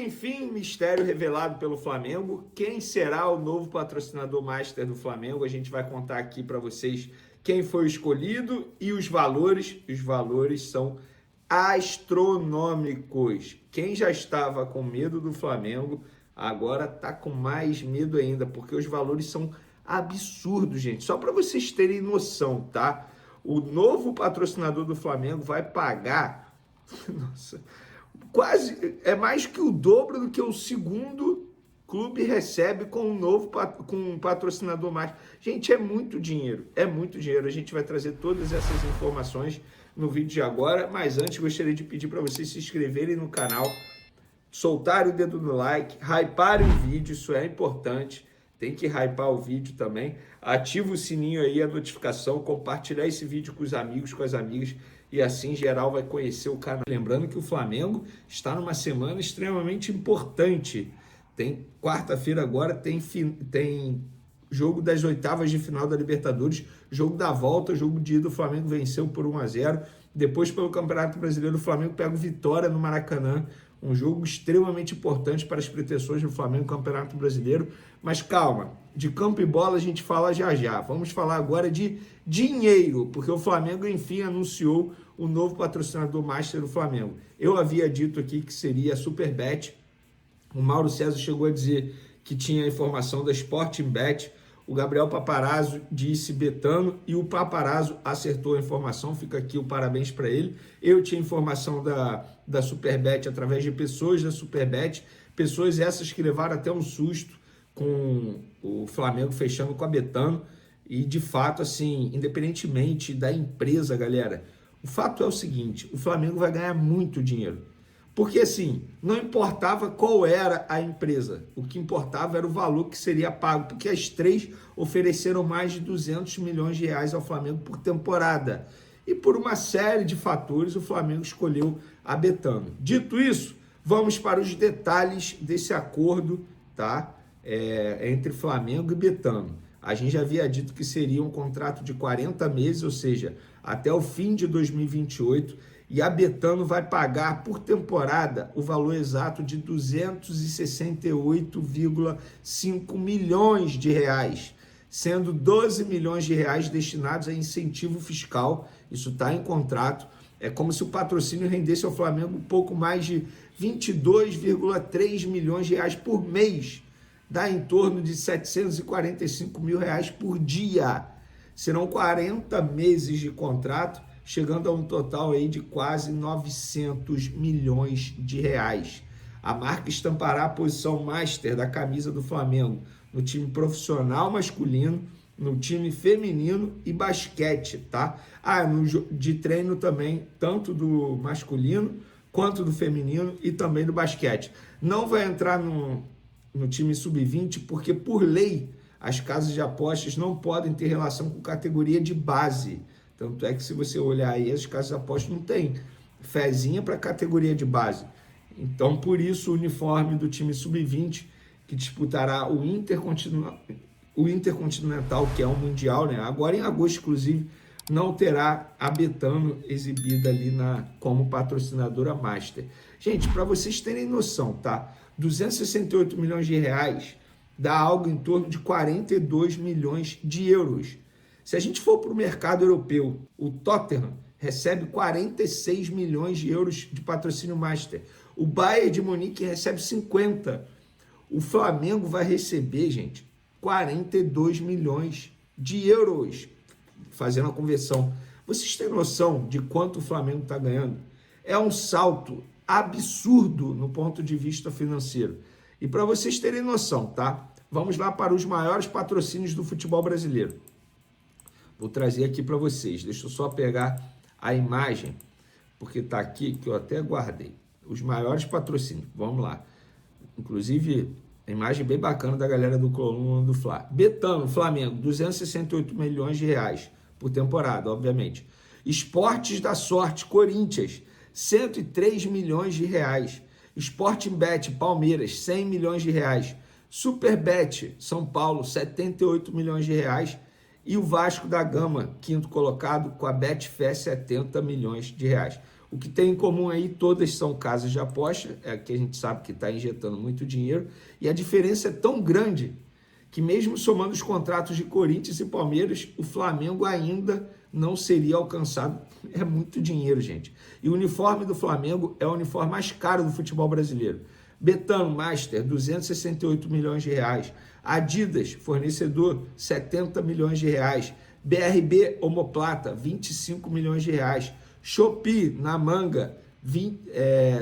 Enfim, mistério revelado pelo Flamengo. Quem será o novo patrocinador master do Flamengo? A gente vai contar aqui para vocês quem foi escolhido e os valores. Os valores são astronômicos. Quem já estava com medo do Flamengo, agora está com mais medo ainda, porque os valores são absurdos, gente. Só para vocês terem noção, tá? O novo patrocinador do Flamengo vai pagar... Nossa... Quase, é mais que o dobro do que o segundo clube recebe com um patrocinador mais. Gente, é muito dinheiro, é muito dinheiro. A gente vai trazer todas essas informações no vídeo de agora, mas antes gostaria de pedir para vocês se inscreverem no canal, soltarem o dedo no like, hyparem o vídeo, isso é importante. Tem que hypar o vídeo também. Ativa o sininho aí, a notificação, compartilhar esse vídeo com os amigos, com as amigas, e assim geral vai conhecer o canal. Lembrando que o Flamengo está numa semana extremamente importante. Tem quarta-feira agora, tem jogo das oitavas de final da Libertadores, jogo da volta, jogo de ida, o Flamengo venceu por 1-0. Depois, pelo Campeonato Brasileiro, o Flamengo pega o Vitória no Maracanã, um jogo extremamente importante para as pretensões do Flamengo no Campeonato Brasileiro. Mas calma, de campo e bola a gente fala já já. Vamos falar agora de dinheiro, porque o Flamengo, enfim, anunciou o novo patrocinador master do Flamengo. Eu havia dito aqui que seria a Superbet. O Mauro César chegou a dizer que tinha a informação da Sportingbet. O Gabriel Paparazzo disse Betano e o Paparazzo acertou a informação. Fica aqui o parabéns para ele. Eu tinha informação da Superbet através de pessoas da Superbet. Pessoas essas que levaram até um susto com o Flamengo fechando com a Betano. E de fato, assim, independentemente da empresa, galera, o fato é o seguinte: o Flamengo vai ganhar muito dinheiro. Porque assim, não importava qual era a empresa, o que importava era o valor que seria pago, porque as três ofereceram mais de 200 milhões de reais ao Flamengo por temporada. E por uma série de fatores, o Flamengo escolheu a Betano. Dito isso, vamos para os detalhes desse acordo, tá? Entre Flamengo e Betano. A gente já havia dito que seria um contrato de 40 meses, ou seja, até o fim de 2028, e a Betano vai pagar por temporada o valor exato de 268,5 milhões de reais, sendo 12 milhões de reais destinados a incentivo fiscal. Isso está em contrato. É como se o patrocínio rendesse ao Flamengo um pouco mais de 22,3 milhões de reais por mês. Dá em torno de 745 mil reais por dia. Serão 40 meses de contrato, chegando a um total aí de quase 900 milhões de reais. A marca estampará a posição master da camisa do Flamengo no time profissional masculino, no time feminino e basquete, tá? De treino também, tanto do masculino quanto do feminino e também do basquete. Não vai entrar no time sub-20 porque, por lei, as casas de apostas não podem ter relação com categoria de base. Tanto é que, se você olhar aí, as casas de apostas não tem fezinha para categoria de base. Então, por isso, o uniforme do time sub-20, que disputará o Intercontinental, que é um mundial, né? Agora em agosto, inclusive, não terá a Betano exibida ali como patrocinadora master. Gente, para vocês terem noção, tá? 268 milhões de reais dá algo em torno de 42 milhões de euros. Se a gente for para o mercado europeu, o Tottenham recebe 46 milhões de euros de patrocínio master. O Bayern de Munique recebe 50. O Flamengo vai receber, gente, 42 milhões de euros, fazendo a conversão. Vocês têm noção de quanto o Flamengo está ganhando? É um salto absurdo no ponto de vista financeiro. E para vocês terem noção, tá? Vamos lá para os maiores patrocínios do futebol brasileiro. Vou trazer aqui para vocês. Deixa eu só pegar a imagem, porque está aqui, que eu até guardei. Os maiores patrocínios. Vamos lá. Inclusive, a imagem bem bacana da galera do Coluna do Fla. Betano, Flamengo, 268 milhões de reais por temporada, obviamente. Esportes da Sorte, Corinthians, 103 milhões de reais. Sportingbet, Palmeiras, 100 milhões de reais. Superbet, São Paulo, 78 milhões de reais. E o Vasco da Gama, quinto colocado, com a Betfair, 70 milhões de reais. O que tem em comum aí, todas são casas de aposta, é que a gente sabe que está injetando muito dinheiro, e a diferença é tão grande que mesmo somando os contratos de Corinthians e Palmeiras, o Flamengo ainda não seria alcançado. É muito dinheiro, gente. E o uniforme do Flamengo é o uniforme mais caro do futebol brasileiro. Betano Master, 268 milhões de reais. Adidas, fornecedor, 70 milhões de reais. BRB Omoplata, 25 milhões de reais. Shopee, na manga,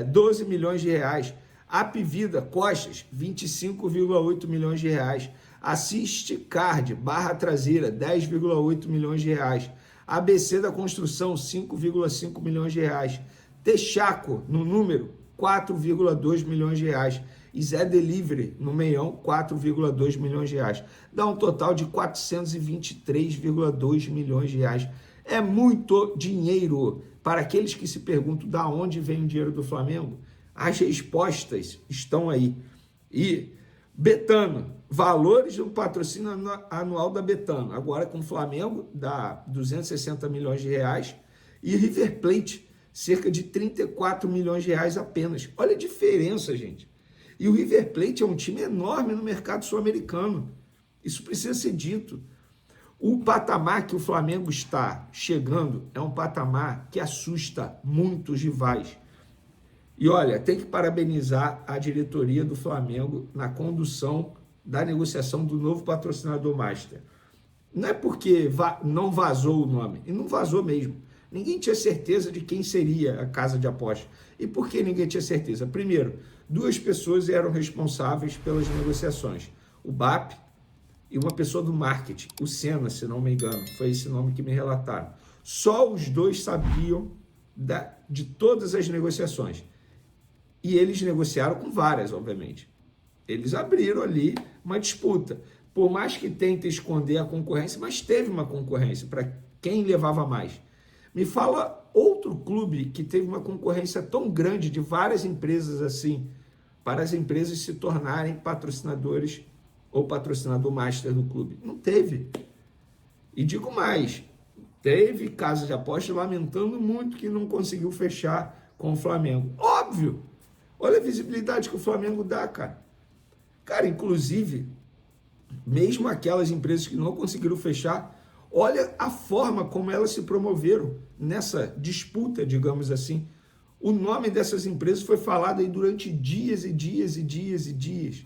12 milhões de reais. Apvida Costas, 25,8 milhões de reais. Assiste Card, barra traseira, 10,8 milhões de reais. ABC da Construção, 5,5 milhões de reais. Texaco, no número, 4,2 milhões de reais. E Zé Delivery, no meião, 4,2 milhões de reais. Dá um total de 423,2 milhões de reais. É muito dinheiro. Para aqueles que se perguntam de onde vem o dinheiro do Flamengo, as respostas estão aí. E Betano, valores do patrocínio anual da Betano, agora com o Flamengo, dá 260 milhões de reais, e River Plate, cerca de 34 milhões de reais apenas. Olha a diferença, gente. E o River Plate é um time enorme no mercado sul-americano. Isso precisa ser dito. O patamar que o Flamengo está chegando é um patamar que assusta muitos rivais. E olha, tem que parabenizar a diretoria do Flamengo na condução da negociação do novo patrocinador master. Não é porque não vazou o nome, e não vazou mesmo. Ninguém tinha certeza de quem seria a casa de aposta. E por que ninguém tinha certeza? Primeiro, 2 pessoas eram responsáveis pelas negociações. O BAP e uma pessoa do marketing, o Senna, se não me engano, foi esse nome que me relataram. Só os 2 sabiam de todas as negociações. E eles negociaram com várias, obviamente. Eles abriram ali uma disputa. Por mais que tentem esconder a concorrência, mas teve uma concorrência para quem levava mais. Me fala outro clube que teve uma concorrência tão grande de várias empresas assim, para as empresas se tornarem patrocinadores ou patrocinador master do clube. Não teve. E digo mais, teve casa de aposta lamentando muito que não conseguiu fechar com o Flamengo. Óbvio! Olha a visibilidade que o Flamengo dá, cara. Cara, inclusive, mesmo aquelas empresas que não conseguiram fechar, olha a forma como elas se promoveram nessa disputa, digamos assim. O nome dessas empresas foi falado aí durante dias e dias e dias e dias.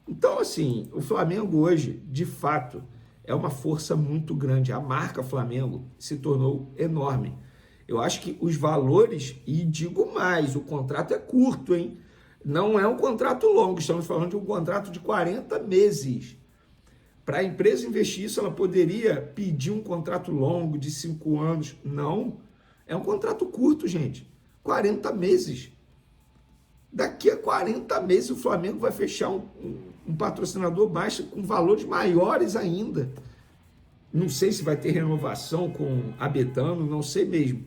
Então, assim, o Flamengo hoje, de fato, é uma força muito grande. A marca Flamengo se tornou enorme. Eu acho que os valores, e digo mais, o contrato é curto, hein? Não é um contrato longo, estamos falando de um contrato de 40 meses. Para a empresa investir isso, ela poderia pedir um contrato longo de 5 anos. Não, é um contrato curto, gente. 40 meses. Daqui a 40 meses o Flamengo vai fechar um patrocinador baixo com valores maiores ainda. Não sei se vai ter renovação com a Betano, não sei mesmo.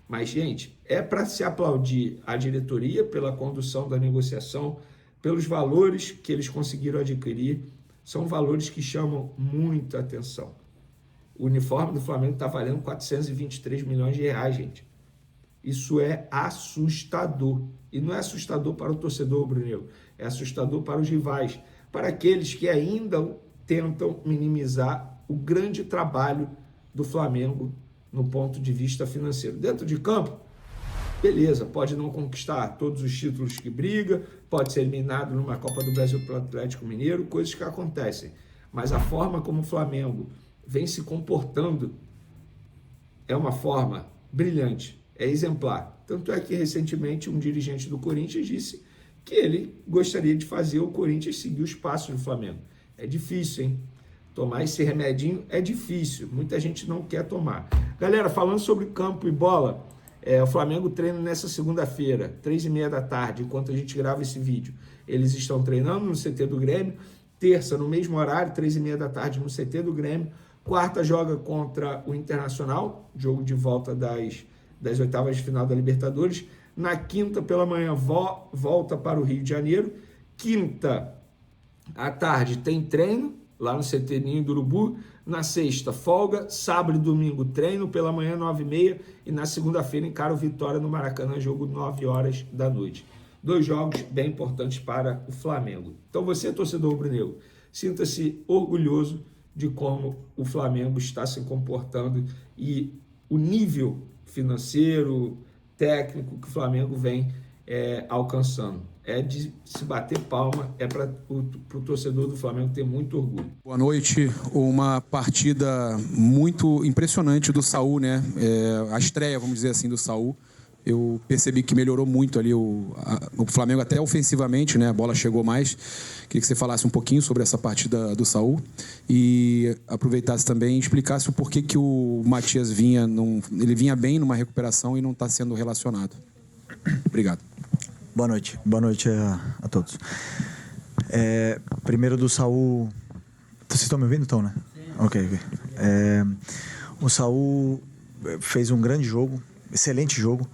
Mas, gente, é para se aplaudir a diretoria pela condução da negociação, pelos valores que eles conseguiram adquirir. São valores que chamam muita atenção. O uniforme do Flamengo está valendo 423 milhões de reais, gente. Isso é assustador. E não é assustador para o torcedor rubro-negro, é assustador para os rivais, para aqueles que ainda tentam minimizar o grande trabalho do Flamengo no ponto de vista financeiro. Dentro de campo, beleza, pode não conquistar todos os títulos que briga, pode ser eliminado numa Copa do Brasil pelo Atlético Mineiro, coisas que acontecem. Mas a forma como o Flamengo vem se comportando é uma forma brilhante, é exemplar. Tanto é que recentemente um dirigente do Corinthians disse que ele gostaria de fazer o Corinthians seguir os passos do Flamengo. É difícil, hein? Tomar esse remedinho é difícil, muita gente não quer tomar. Galera, falando sobre campo e bola, o Flamengo treina nessa segunda-feira, 3h30 da tarde, enquanto a gente grava esse vídeo. Eles estão treinando no CT do Grêmio, terça, no mesmo horário, 3h30 da tarde, no CT do Grêmio. Quarta, joga contra o Internacional, jogo de volta das oitavas de final da Libertadores. Na quinta, pela manhã, volta para o Rio de Janeiro. Quinta, à tarde, tem treino, lá no CT Ninho do Urubu. Na sexta, folga, sábado e domingo, treino pela manhã, 9h30, e na segunda-feira encara o Vitória no Maracanã, jogo 9 horas da noite. 2 jogos bem importantes para o Flamengo. Então você, torcedor rubro-negro, sinta-se orgulhoso de como o Flamengo está se comportando e o nível financeiro, técnico que o Flamengo vem alcançando. É de se bater palma, é para o torcedor do Flamengo ter muito orgulho. Boa noite, uma partida muito impressionante do Saul, né? A estreia, vamos dizer assim, do Saul. Eu percebi que melhorou muito ali o Flamengo, até ofensivamente, né? A bola chegou mais. Queria que você falasse um pouquinho sobre essa partida do Saul e aproveitasse também e explicasse o porquê que o Matias ele vinha bem numa recuperação e não está sendo relacionado. Obrigado. Boa noite a todos. Primeiro do Saul. Vocês estão me ouvindo, então, né? Sim. Ok. O Saul fez um grande jogo, excelente jogo.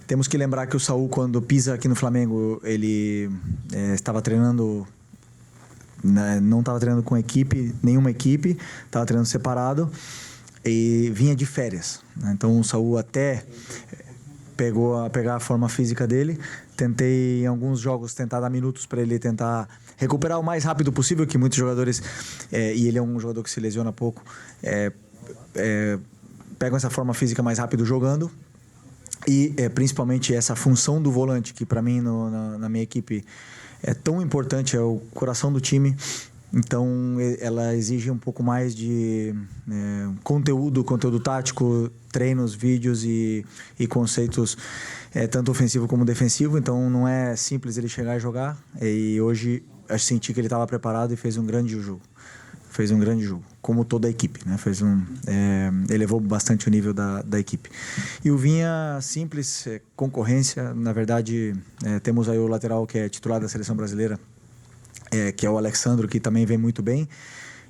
Temos que lembrar que o Saul, quando pisa aqui no Flamengo, ele estava treinando. Não estava treinando com nenhuma equipe, estava treinando separado e vinha de férias. Então o Saul até pegar a forma física dele. Tentei em alguns jogos dar minutos para ele tentar recuperar o mais rápido possível, que muitos jogadores, e ele é um jogador que se lesiona pouco, pegam essa forma física mais rápido jogando. E principalmente essa função do volante, que para mim na minha equipe é tão importante, é o coração do time. Então ela exige um pouco mais de conteúdo tático, treinos, vídeos e conceitos tanto ofensivo como defensivo. Então não é simples ele chegar e jogar. E hoje eu senti que ele estava preparado e fez um grande jogo. Como toda a equipe, né? Elevou bastante o nível da equipe. E o Vinha, simples, concorrência. Na verdade, temos aí o lateral que é titular da seleção brasileira, que é o Alexandro, que também vem muito bem.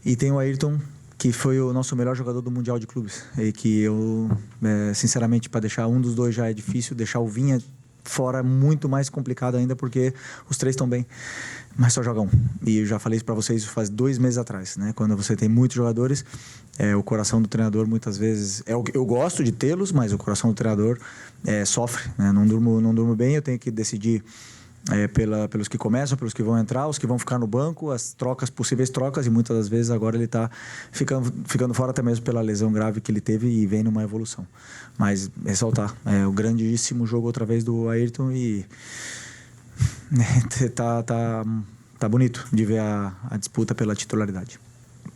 E tem o Ayrton, que foi o nosso melhor jogador do Mundial de Clubes. E que eu, sinceramente, para deixar um dos dois já é difícil, deixar o Vinha fora é muito mais complicado ainda, porque os três estão bem, mas só joga um. E eu já falei isso para vocês faz 2 meses atrás, né? Quando você tem muitos jogadores, o coração do treinador muitas vezes... Eu gosto de tê-los, mas o coração do treinador sofre, né? Não durmo bem, eu tenho que decidir pelos que começam, pelos que vão entrar, os que vão ficar no banco, as possíveis trocas, e muitas das vezes agora ele está ficando fora até mesmo pela lesão grave que ele teve e vem numa evolução. Mas ressaltar, o grandíssimo jogo outra vez do Ayrton e tá bonito de ver a disputa pela titularidade.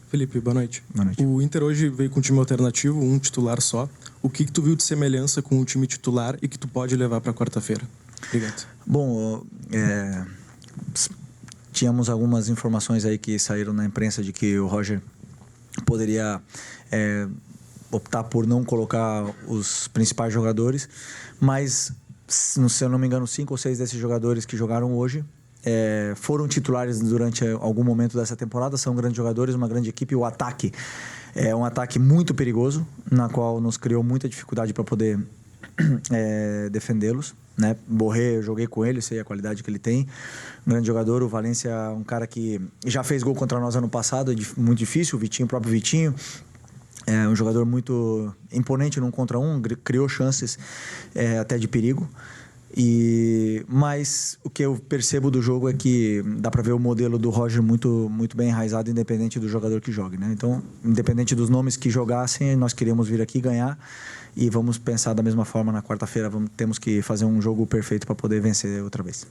Felipe, boa noite. Boa noite. O Inter hoje veio com um time alternativo, um titular só. O que tu viu de semelhança com o time titular e que tu pode levar para quarta-feira? Obrigado. Bom, tínhamos algumas informações aí que saíram na imprensa de que o Roger poderia optar por não colocar os principais jogadores, mas, se eu não me engano, 5 ou 6 desses jogadores que jogaram hoje foram titulares durante algum momento dessa temporada, são grandes jogadores, uma grande equipe. O ataque é um ataque muito perigoso, na qual nos criou muita dificuldade para poder defendê-los, né? Borré, eu joguei com ele, sei a qualidade que ele tem, um grande jogador. O Valência, um cara que já fez gol contra nós ano passado, muito difícil. O próprio Vitinho, um jogador muito imponente num contra um, criou chances até de perigo. Mas o que eu percebo do jogo é que dá para ver o modelo do Roger muito, muito bem enraizado, independente do jogador que jogue, né? Então, independente dos nomes que jogassem, nós queríamos vir aqui ganhar e vamos pensar da mesma forma na quarta-feira. Temos que fazer um jogo perfeito para poder vencer outra vez.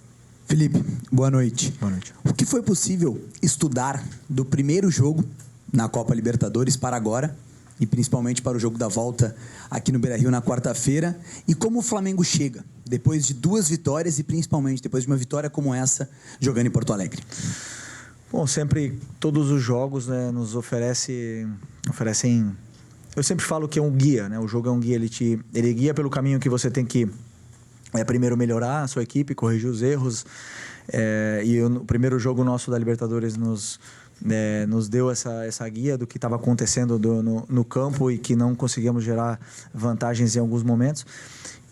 Felipe, boa noite. Boa noite. O que foi possível estudar do primeiro jogo na Copa Libertadores para agora, e principalmente para o jogo da volta aqui no Beira-Rio na quarta-feira, e como o Flamengo chega depois de 2 vitórias e principalmente depois de uma vitória como essa, jogando em Porto Alegre? Bom, sempre todos os jogos, né, nos oferecem... Eu sempre falo que é um guia, né? O jogo é um guia, ele guia pelo caminho que você tem que primeiro melhorar a sua equipe, corrigir os erros. O primeiro jogo nosso da Libertadores nos deu essa guia do que estava acontecendo no campo e que não conseguíamos gerar vantagens em alguns momentos.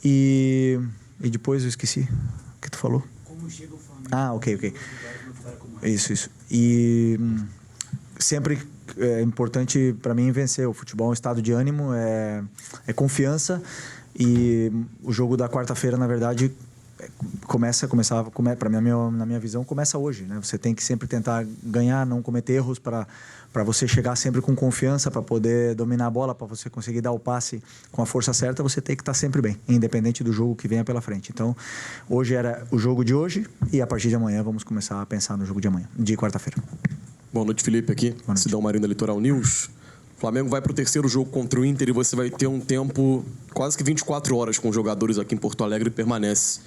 E depois eu esqueci o que tu falou. Como chega o Flamengo? Ok. Isso. E sempre é importante para mim vencer. O futebol é um estado de ânimo, é confiança, e o jogo da quarta-feira, na verdade, na minha visão, começa hoje, né? Você tem que sempre tentar ganhar, não cometer erros para você chegar sempre com confiança, para poder dominar a bola, para você conseguir dar o passe com a força certa. Você tem que estar sempre bem, independente do jogo que venha pela frente. Então, hoje era o jogo de hoje, e a partir de amanhã vamos começar a pensar no jogo de amanhã, de quarta-feira. Boa noite, Felipe, aqui, Cidão Marina, Litoral News. O Flamengo vai para o terceiro jogo contra o Inter e você vai ter um tempo, quase que 24 horas com os jogadores aqui em Porto Alegre, e permanece.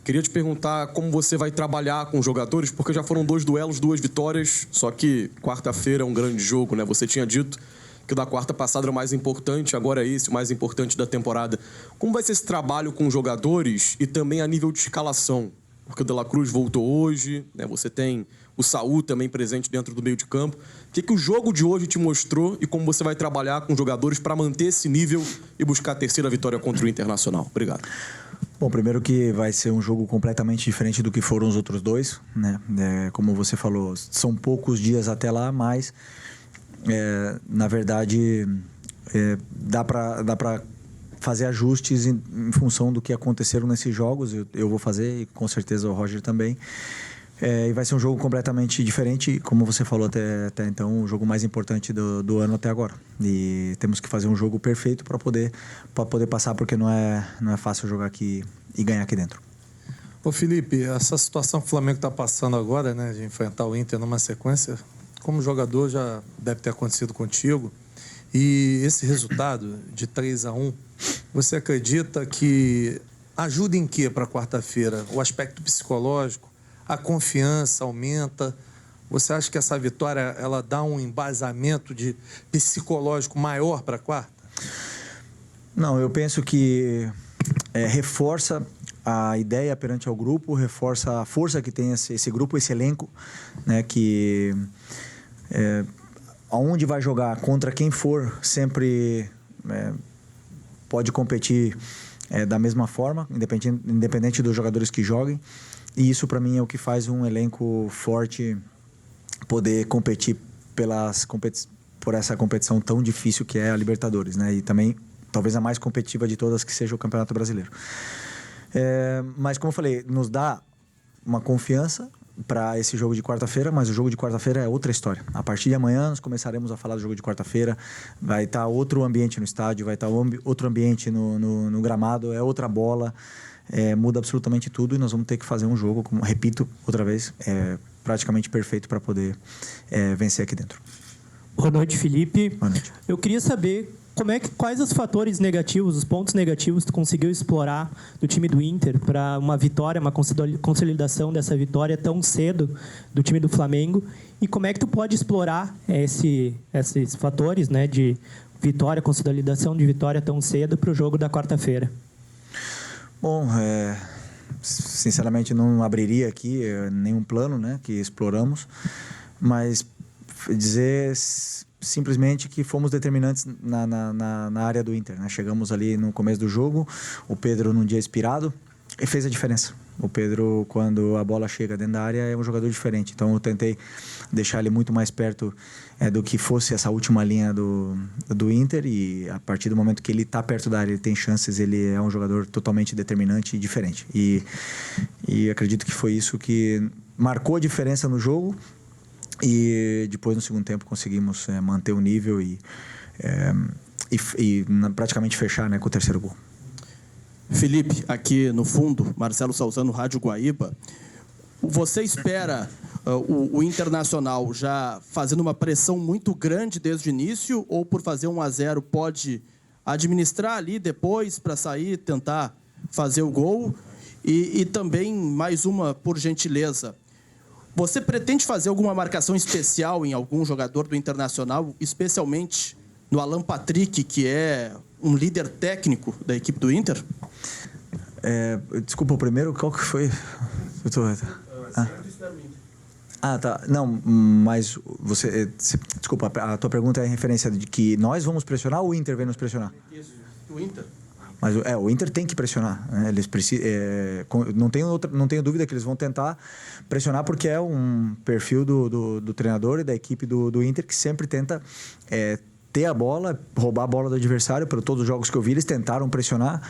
Queria te perguntar como você vai trabalhar com os jogadores, porque já foram 2 duelos, 2 vitórias, só que quarta-feira é um grande jogo, né? Você tinha dito que o da quarta passada era o mais importante, agora é esse o mais importante da temporada. Como vai ser esse trabalho com os jogadores e também a nível de escalação? Porque o De La Cruz voltou hoje, né? Você tem o Saúl também presente dentro do meio de campo. O que o jogo de hoje te mostrou e como você vai trabalhar com os jogadores para manter esse nível e buscar a terceira vitória contra o Internacional? Obrigado. Bom, primeiro que vai ser um jogo completamente diferente do que foram os outros 2, né? Como você falou, são poucos dias até lá, mas na verdade dá para fazer ajustes em função do que aconteceram nesses jogos. Eu vou fazer, e com certeza o Roger também. E vai ser um jogo completamente diferente, como você falou até então, o jogo mais importante do ano até agora. E temos que fazer um jogo perfeito para poder passar, porque não é fácil jogar aqui e ganhar aqui dentro. Ô Felipe, essa situação que o Flamengo está passando agora, né, de enfrentar o Inter numa sequência, como jogador já deve ter acontecido contigo. E esse resultado de 3-1, você acredita que ajuda em quê para quarta-feira? O aspecto psicológico? A confiança aumenta? Você acha que essa vitória ela dá um embasamento psicológico maior para a quarta? Não, eu penso que reforça a ideia perante ao grupo, reforça a força que tem esse grupo, esse elenco, né, que aonde vai jogar, contra quem for, sempre pode competir da mesma forma, independente dos jogadores que joguem. E isso, para mim, é o que faz um elenco forte poder competir por essa competição tão difícil que é a Libertadores, né? E também, talvez a mais competitiva de todas, que seja o Campeonato Brasileiro. Mas, como eu falei, nos dá uma confiança para esse jogo de quarta-feira, mas o jogo de quarta-feira é outra história. A partir de amanhã, nós começaremos a falar do jogo de quarta-feira. Vai estar outro ambiente no estádio, vai estar outro ambiente no gramado, é outra bola. Muda absolutamente tudo e nós vamos ter que fazer um jogo, como repito outra vez, praticamente perfeito para poder vencer aqui dentro. Boa noite, Felipe. Boa noite. Eu queria saber quais os fatores negativos, os pontos negativos que tu conseguiu explorar do time do Inter para uma vitória, uma consolidação dessa vitória tão cedo do time do Flamengo, e como é que tu pode explorar esses fatores, né, de vitória, consolidação de vitória tão cedo para o jogo da quarta-feira? Bom, sinceramente não abriria aqui nenhum plano, né, que exploramos, mas dizer simplesmente que fomos determinantes na área do Inter, né? Chegamos ali no começo do jogo, o Pedro num dia inspirado e fez a diferença. O Pedro, quando a bola chega dentro da área, é um jogador diferente, então eu tentei deixar ele muito mais perto do que fosse essa última linha do Inter, e a partir do momento que ele está perto da área, ele tem chances, ele é um jogador totalmente determinante e diferente. E acredito que foi isso que marcou a diferença no jogo, e depois no segundo tempo conseguimos manter o nível e praticamente fechar, né, com o terceiro gol. Felipe, aqui no fundo, Marcelo Salzano, Rádio Guaíba. Você espera o Internacional já fazendo uma pressão muito grande desde o início, ou por fazer 1-0 pode administrar ali depois para sair, tentar fazer o gol? E também, mais uma, por gentileza, você pretende fazer alguma marcação especial em algum jogador do Internacional, especialmente no Alan Patrick, que é um líder técnico da equipe do Inter? Desculpa, o primeiro, qual que foi? Tá. Não, mas desculpa, a tua pergunta é em referência de que nós vamos pressionar ou o Inter vem nos pressionar? Isso, o Inter. Mas o Inter tem que pressionar, né? Eles não tenho dúvida que eles vão tentar pressionar, porque é um perfil do treinador e da equipe do Inter, que sempre tenta ter a bola, roubar a bola do adversário. Por todos os jogos que eu vi, eles tentaram pressionar.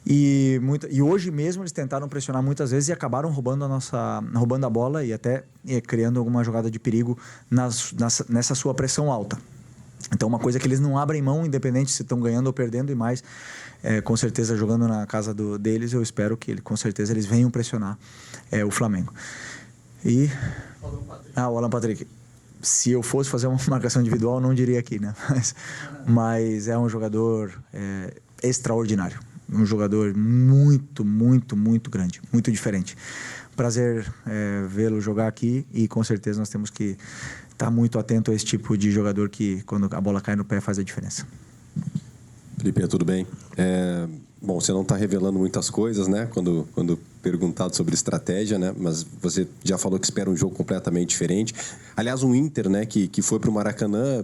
E hoje mesmo eles tentaram pressionar muitas vezes e acabaram roubando a bola e até criando alguma jogada de perigo nessa sua pressão alta. Então, uma coisa que eles não abrem mão, independente se estão ganhando ou perdendo, e mais, com certeza, jogando na casa deles, eu espero que, com certeza, eles venham pressionar o Flamengo. E... o Alan Patrick. Se eu fosse fazer uma marcação individual, eu não diria aqui, né? Mas é um jogador extraordinário. Um jogador muito, muito, muito grande, muito diferente. Prazer vê-lo jogar aqui e, com certeza, nós temos que estar muito atento a esse tipo de jogador que, quando a bola cai no pé, faz a diferença. Felipe, tudo bem? Bom, você não está revelando muitas coisas, né? Quando perguntado sobre estratégia, né? Mas você já falou que espera um jogo completamente diferente. Aliás, um Inter, né? Que foi para o Maracanã.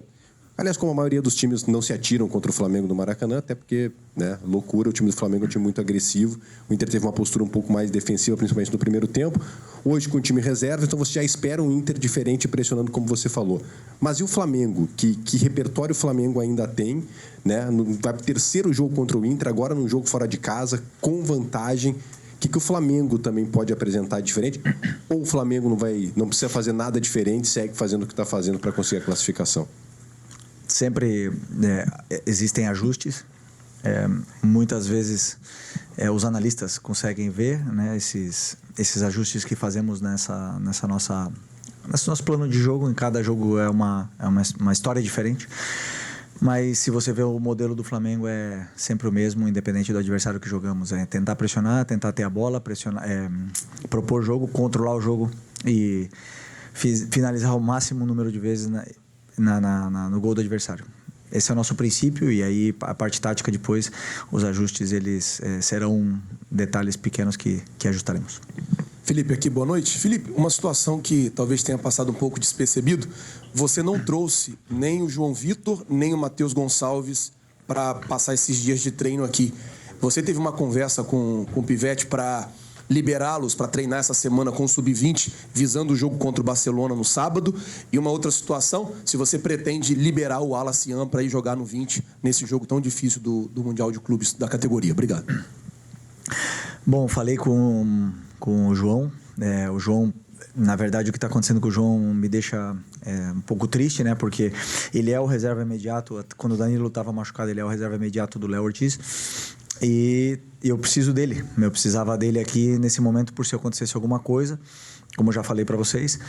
Aliás, como a maioria dos times não se atiram contra o Flamengo no Maracanã, até porque, né, loucura, o time do Flamengo é um time muito agressivo. O Inter teve uma postura um pouco mais defensiva, principalmente no primeiro tempo. Hoje, com o time reserva, então você já espera um Inter diferente, pressionando, como você falou. Mas e o Flamengo? Que repertório o Flamengo ainda tem, né? Vai pro terceiro jogo contra o Inter, agora num jogo fora de casa, com vantagem. O que o Flamengo também pode apresentar diferente? Ou o Flamengo não precisa fazer nada diferente, segue fazendo o que está fazendo para conseguir a classificação? Sempre existem ajustes. Muitas vezes os analistas conseguem ver, né, esses ajustes que fazemos nesse nosso plano de jogo. Em cada jogo é uma história diferente. Mas se você vê o modelo do Flamengo, é sempre o mesmo, independente do adversário que jogamos. É tentar pressionar, tentar ter a bola, propor jogo, controlar o jogo e finalizar o máximo número de vezes no gol do adversário. Esse é o nosso princípio, e aí a parte tática depois, os ajustes, eles serão detalhes pequenos que ajustaremos. Felipe, aqui, boa noite. Felipe, uma situação que talvez tenha passado um pouco despercebido, você não trouxe nem o João Vitor, nem o Matheus Gonçalves para passar esses dias de treino aqui. Você teve uma conversa com o Pivete para liberá-los para treinar essa semana com o Sub-20, visando o jogo contra o Barcelona no sábado? E uma outra situação, se você pretende liberar o Wallace Yan para ir jogar no 20 nesse jogo tão difícil do Mundial de Clubes da categoria. Obrigado. Bom, falei com o João. O João, na verdade, o que está acontecendo com o João me deixa um pouco triste, né? Porque ele é o reserva imediato. Quando o Danilo estava machucado, ele é o reserva imediato do Léo Ortiz. E eu preciso dele. Eu precisava dele aqui nesse momento por se acontecesse alguma coisa. Como eu já falei para vocês,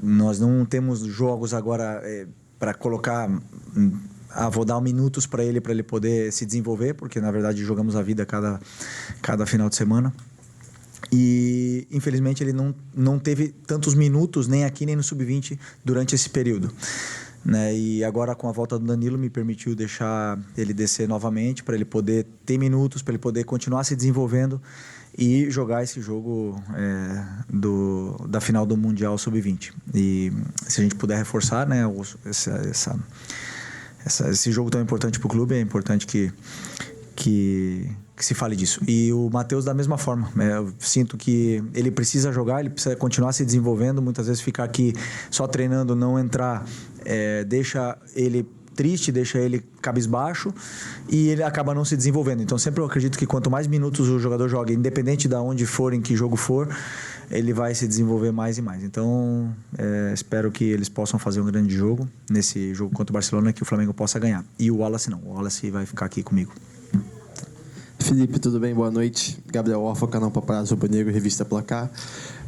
nós não temos jogos agora para colocar... vou dar minutos para ele poder se desenvolver, porque na verdade jogamos a vida cada final de semana. E infelizmente ele não teve tantos minutos nem aqui nem no Sub-20 durante esse período, né? E agora, com a volta do Danilo, me permitiu deixar ele descer novamente para ele poder ter minutos, para ele poder continuar se desenvolvendo e jogar esse jogo da final do Mundial Sub-20. E se a gente puder reforçar, né, esse jogo tão importante para o clube, é importante que se fale disso. E o Matheus, da mesma forma, eu sinto que ele precisa jogar, ele precisa continuar se desenvolvendo. Muitas vezes ficar aqui só treinando, não entrar, deixa ele triste, deixa ele cabisbaixo e ele acaba não se desenvolvendo. Então sempre eu acredito que quanto mais minutos o jogador joga, independente de onde for, em que jogo for, ele vai se desenvolver mais e mais. Então espero que eles possam fazer um grande jogo nesse jogo contra o Barcelona, que o Flamengo possa ganhar. E o Wallace não, o Wallace vai ficar aqui comigo. Felipe, tudo bem? Boa noite. Gabriel Orfa, canal Paparazzo Rubro Negro, revista Placar.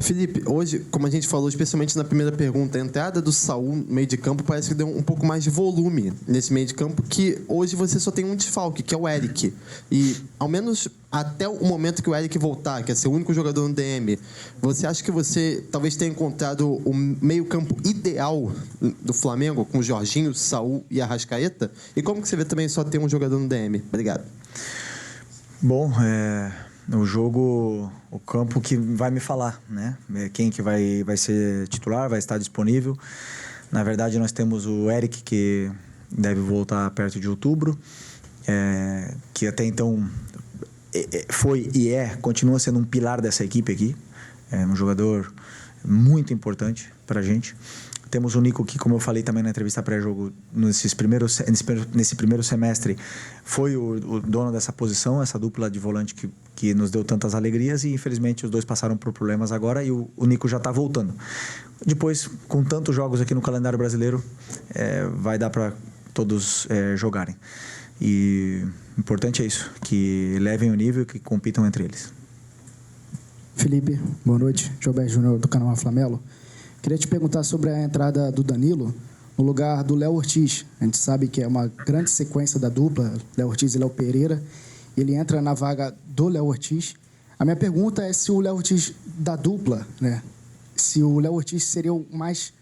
Felipe, hoje, como a gente falou, especialmente na primeira pergunta, a entrada do Saul no meio de campo parece que deu um pouco mais de volume nesse meio de campo, que hoje você só tem um desfalque, que é o Eric. E, ao menos até o momento que o Eric voltar, que é ser o único jogador no DM, você acha que você talvez tenha encontrado o meio campo ideal do Flamengo, com o Jorginho, Saul e Arrascaeta? E como que você vê também só ter um jogador no DM? Obrigado. Bom, o jogo, o campo que vai me falar, né? Quem que vai ser titular, vai estar disponível. Na verdade, nós temos o Eric, que deve voltar perto de outubro. que até então foi e continua sendo um pilar dessa equipe aqui. É um jogador muito importante para a gente. Temos o Nico que, como eu falei também na entrevista pré-jogo, nesse primeiro semestre, foi o dono dessa posição, essa dupla de volante que nos deu tantas alegrias, e infelizmente os dois passaram por problemas agora e o Nico já está voltando. Depois, com tantos jogos aqui no calendário brasileiro, vai dar para todos jogarem. E o importante é isso, que levem o nível e que compitam entre eles. Felipe, boa noite. Gilberto Júnior, do canal Flamelo. Queria te perguntar sobre a entrada do Danilo no lugar do Léo Ortiz. A gente sabe que é uma grande sequência da dupla, Léo Ortiz e Léo Pereira. Ele entra na vaga do Léo Ortiz. A minha pergunta é se o Léo Ortiz da dupla, né? Se o Léo Ortiz seria o mais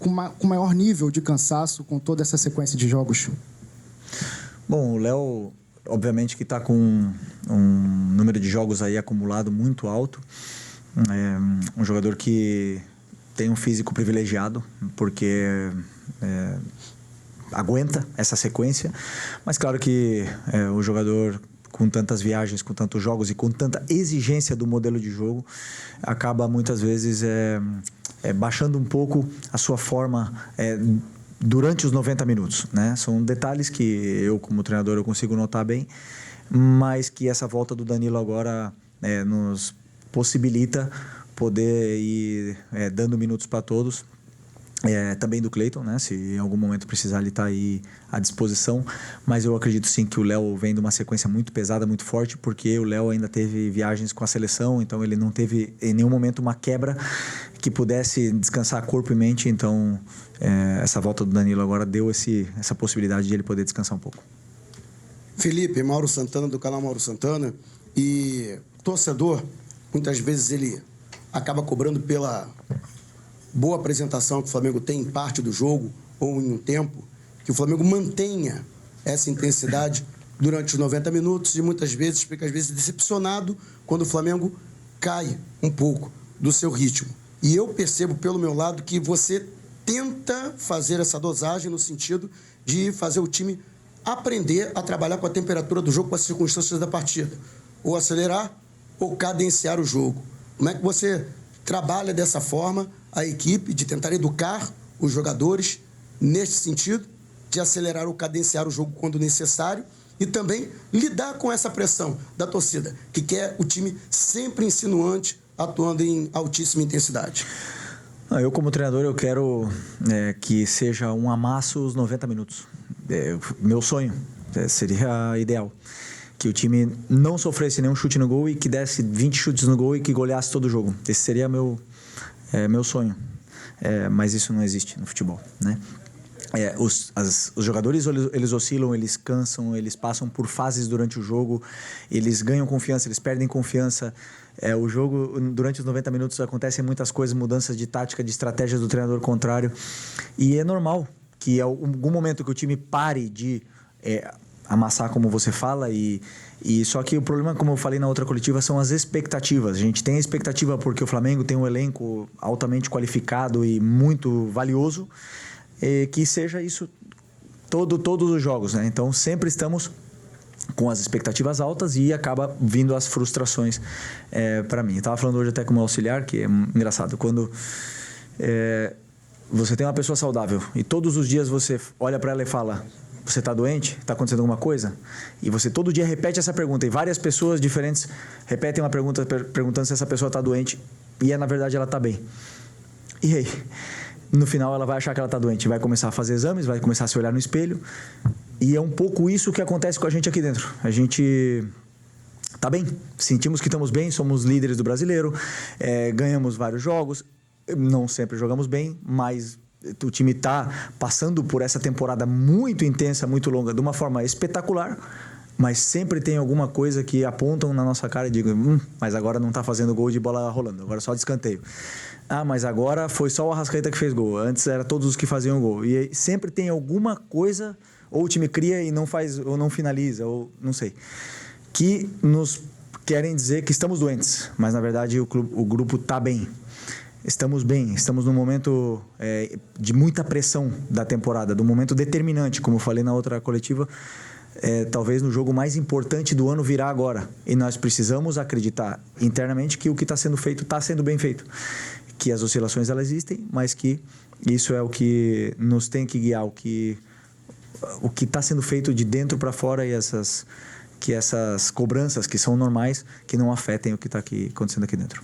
com maior nível de cansaço com toda essa sequência de jogos. Bom, o Léo, obviamente que está com um número de jogos aí acumulado muito alto. É um jogador que tem um físico privilegiado, porque aguenta essa sequência. Mas claro que o jogador com tantas viagens, com tantos jogos e com tanta exigência do modelo de jogo, acaba muitas vezes baixando um pouco a sua forma durante os 90 minutos, né? São detalhes que eu, como treinador, eu consigo notar bem, mas que essa volta do Danilo agora nos possibilita poder ir dando minutos para todos. Também do Cleiton, né? Se em algum momento precisar, ele está aí à disposição. Mas eu acredito sim que o Léo vem de uma sequência muito pesada, muito forte, porque o Léo ainda teve viagens com a seleção, então ele não teve em nenhum momento uma quebra que pudesse descansar corpo e mente. Então essa volta do Danilo agora deu essa possibilidade de ele poder descansar um pouco. Felipe, Mauro Santana, do canal Mauro Santana. E torcedor, muitas vezes ele acaba cobrando pela boa apresentação que o Flamengo tem em parte do jogo ou em um tempo, que o Flamengo mantenha essa intensidade durante os 90 minutos e muitas vezes fica decepcionado quando o Flamengo cai um pouco do seu ritmo. E eu percebo pelo meu lado que você tenta fazer essa dosagem no sentido de fazer o time aprender a trabalhar com a temperatura do jogo, com as circunstâncias da partida, ou acelerar ou cadenciar o jogo. Como é que você trabalha dessa forma a equipe, de tentar educar os jogadores neste sentido, de acelerar ou cadenciar o jogo quando necessário e também lidar com essa pressão da torcida, que quer o time sempre insinuante, atuando em altíssima intensidade? Eu, como treinador, eu quero que seja um amasso os 90 minutos. Meu sonho seria ideal. Que o time não sofresse nenhum chute no gol e que desse 20 chutes no gol e que goleasse todo o jogo. Esse seria meu sonho. Mas isso não existe no futebol, né? Os jogadores, eles oscilam, eles cansam, eles passam por fases durante o jogo, eles ganham confiança, eles perdem confiança. O jogo, durante os 90 minutos, acontecem muitas coisas, mudanças de tática, de estratégia do treinador contrário. E é normal que em algum momento que o time pare de amassar, como você fala, e só que o problema, como eu falei na outra coletiva, são as expectativas. A gente tem a expectativa porque o Flamengo tem um elenco altamente qualificado e muito valioso, que seja isso todos os jogos, né? Então sempre estamos com as expectativas altas e acaba vindo as frustrações para mim. Eu estava falando hoje até com o meu auxiliar, que é engraçado, quando você tem uma pessoa saudável e todos os dias você olha para ela e fala: você está doente? Está acontecendo alguma coisa? E você todo dia repete essa pergunta. E várias pessoas diferentes repetem uma pergunta perguntando se essa pessoa está doente. E na verdade ela está bem. E aí? No final ela vai achar que ela está doente. Vai começar a fazer exames, vai começar a se olhar no espelho. E é um pouco isso que acontece com a gente aqui dentro. A gente está bem. Sentimos que estamos bem. Somos líderes do Brasileiro. Ganhamos vários jogos. Não sempre jogamos bem, mas o time está passando por essa temporada muito intensa, muito longa, de uma forma espetacular, mas sempre tem alguma coisa que apontam na nossa cara e digam: mas agora não está fazendo gol de bola rolando, agora só de escanteio. Mas agora foi só o Arrascaeta que fez gol, antes era todos os que faziam gol. E sempre tem alguma coisa, ou o time cria e não faz, ou não finaliza, ou não sei, que nos querem dizer que estamos doentes, mas na verdade o grupo está bem. Estamos bem, estamos num momento de muita pressão da temporada, de um momento determinante, como eu falei na outra coletiva. talvez no jogo mais importante do ano virá agora. E nós precisamos acreditar internamente que o que está sendo feito está sendo bem feito. Que as oscilações elas existem, mas que isso é o que nos tem que guiar, o que está sendo feito de dentro para fora, e que essas cobranças que são normais, que não afetem o que está acontecendo aqui dentro.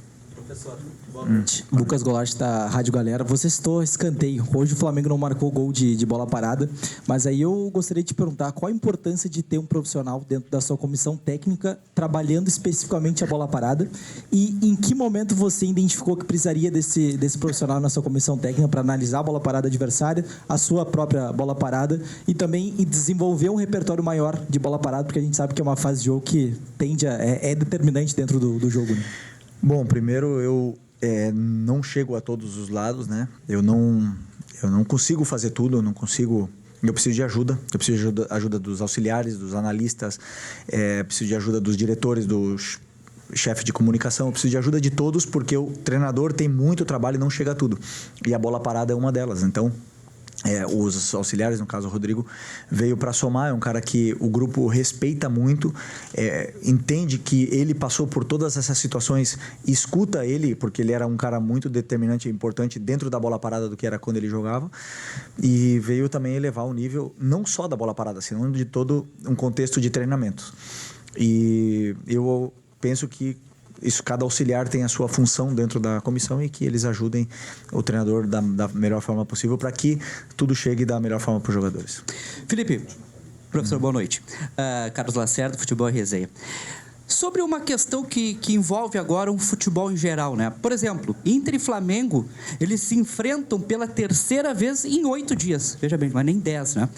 Professor, boa noite. Lucas Goulart da Rádio Galera. Você citou escanteio. Hoje o Flamengo não marcou gol de bola parada, mas aí eu gostaria de te perguntar qual a importância de ter um profissional dentro da sua comissão técnica trabalhando especificamente a bola parada, e em que momento você identificou que precisaria desse profissional na sua comissão técnica para analisar a bola parada adversária, a sua própria bola parada, e também desenvolver um repertório maior de bola parada, porque a gente sabe que é uma fase de jogo que é determinante dentro do jogo, né? Bom, primeiro eu não chego a todos os lados, né? Eu não consigo fazer tudo, eu preciso de ajuda. Eu preciso de ajuda dos auxiliares, dos analistas, preciso de ajuda dos diretores, dos chefes de comunicação, eu preciso de ajuda de todos, porque o treinador tem muito trabalho e não chega a tudo. E a bola parada é uma delas. Então, os auxiliares, no caso o Rodrigo, veio para somar. É um cara que o grupo respeita muito, entende que ele passou por todas essas situações, escuta ele, porque ele era um cara muito determinante e importante dentro da bola parada do que era quando ele jogava, e veio também elevar o nível não só da bola parada, senão de todo um contexto de treinamento. E eu penso que cada auxiliar tem a sua função dentro da comissão, e que eles ajudem o treinador da melhor forma possível para que tudo chegue da melhor forma para os jogadores. Felipe, professor, boa noite. Carlos Lacerda, Futebol e Resenha. Sobre uma questão que envolve agora o futebol em geral, né? Por exemplo, Inter e Flamengo, eles se enfrentam pela terceira vez em 8 dias. Veja bem, mas nem 10, né?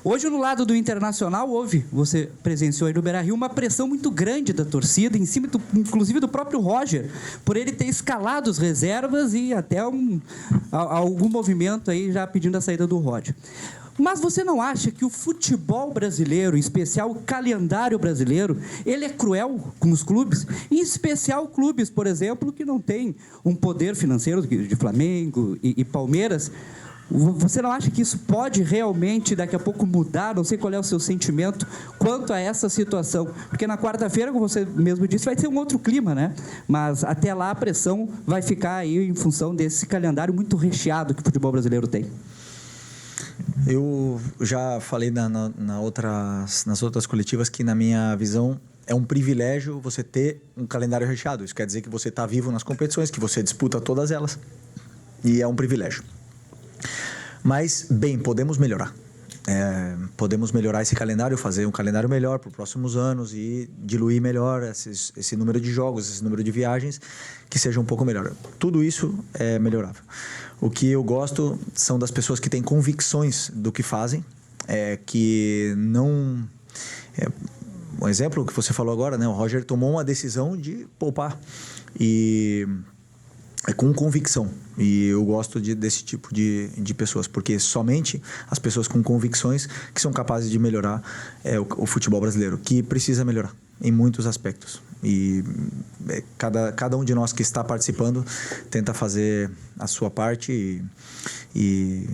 Hoje, no lado do Internacional, você presenciou aí no Beira-Rio, uma pressão muito grande da torcida, em cima, inclusive, do próprio Roger, por ele ter escalado as reservas e até algum movimento aí já pedindo a saída do Roger. Mas você não acha que o futebol brasileiro, em especial o calendário brasileiro, ele é cruel com os clubes? Em especial clubes, por exemplo, que não têm um poder financeiro de Flamengo e Palmeiras. Você não acha que isso pode realmente daqui a pouco mudar? Não sei qual é o seu sentimento quanto a essa situação. Porque na quarta-feira, como você mesmo disse, vai ser um outro clima, né? Mas até lá a pressão vai ficar aí em função desse calendário muito recheado que o futebol brasileiro tem. Eu já falei nas outras coletivas que, na minha visão, é um privilégio você ter um calendário recheado. Isso quer dizer que você está vivo nas competições, que você disputa todas elas. E é um privilégio. Mas, bem, podemos melhorar. Podemos melhorar esse calendário, fazer um calendário melhor para os próximos anos e diluir melhor esse número de jogos, esse número de viagens, que seja um pouco melhor. Tudo isso é melhorável. O que eu gosto são das pessoas que têm convicções do que fazem, que não... um exemplo que você falou agora, né? O Roger tomou uma decisão de poupar e com convicção. E eu gosto desse tipo de pessoas, porque somente as pessoas com convicções que são capazes de melhorar o futebol brasileiro, que precisa melhorar em muitos aspectos. E cada um de nós que está participando tenta fazer a sua parte e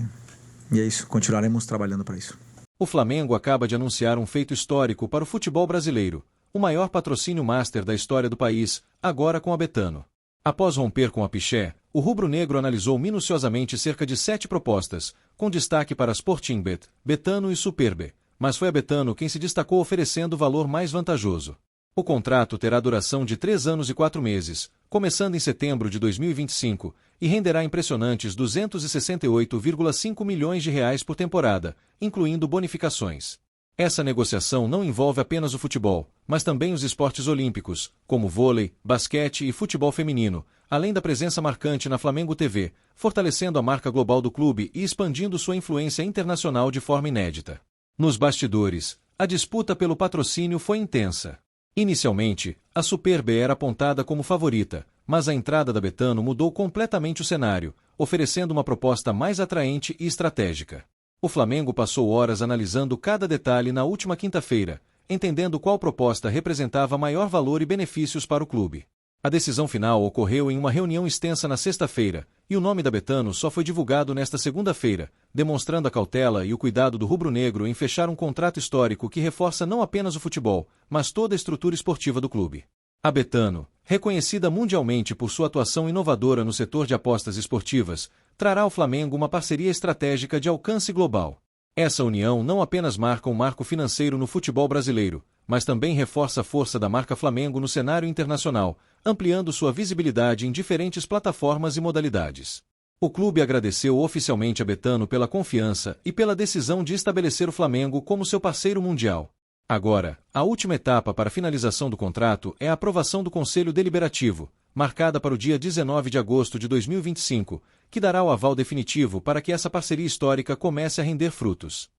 é isso, continuaremos trabalhando para isso. O Flamengo acaba de anunciar um feito histórico para o futebol brasileiro, o maior patrocínio master da história do país, agora com a Betano. Após romper com a Piché, o rubro-negro analisou minuciosamente cerca de 7 propostas, com destaque para Sportingbet, Betano e Superbe, mas foi a Betano quem se destacou oferecendo o valor mais vantajoso. O contrato terá duração de 3 anos e 4 meses, começando em setembro de 2025, e renderá impressionantes 268,5 milhões de reais por temporada, incluindo bonificações. Essa negociação não envolve apenas o futebol, mas também os esportes olímpicos, como vôlei, basquete e futebol feminino, além da presença marcante na Flamengo TV, fortalecendo a marca global do clube e expandindo sua influência internacional de forma inédita. Nos bastidores, a disputa pelo patrocínio foi intensa. Inicialmente, a Superbe era apontada como favorita, mas a entrada da Betano mudou completamente o cenário, oferecendo uma proposta mais atraente e estratégica. O Flamengo passou horas analisando cada detalhe na última quinta-feira, entendendo qual proposta representava maior valor e benefícios para o clube. A decisão final ocorreu em uma reunião extensa na sexta-feira, e E o nome da Betano só foi divulgado nesta segunda-feira, demonstrando a cautela e o cuidado do rubro-negro em fechar um contrato histórico que reforça não apenas o futebol, mas toda a estrutura esportiva do clube. A Betano, reconhecida mundialmente por sua atuação inovadora no setor de apostas esportivas, trará ao Flamengo uma parceria estratégica de alcance global. Essa união não apenas marca um marco financeiro no futebol brasileiro, mas também reforça a força da marca Flamengo no cenário internacional, ampliando sua visibilidade em diferentes plataformas e modalidades. O clube agradeceu oficialmente a Betano pela confiança e pela decisão de estabelecer o Flamengo como seu parceiro mundial. Agora, a última etapa para a finalização do contrato é a aprovação do Conselho Deliberativo, marcada para o dia 19 de agosto de 2025, que dará o aval definitivo para que essa parceria histórica comece a render frutos.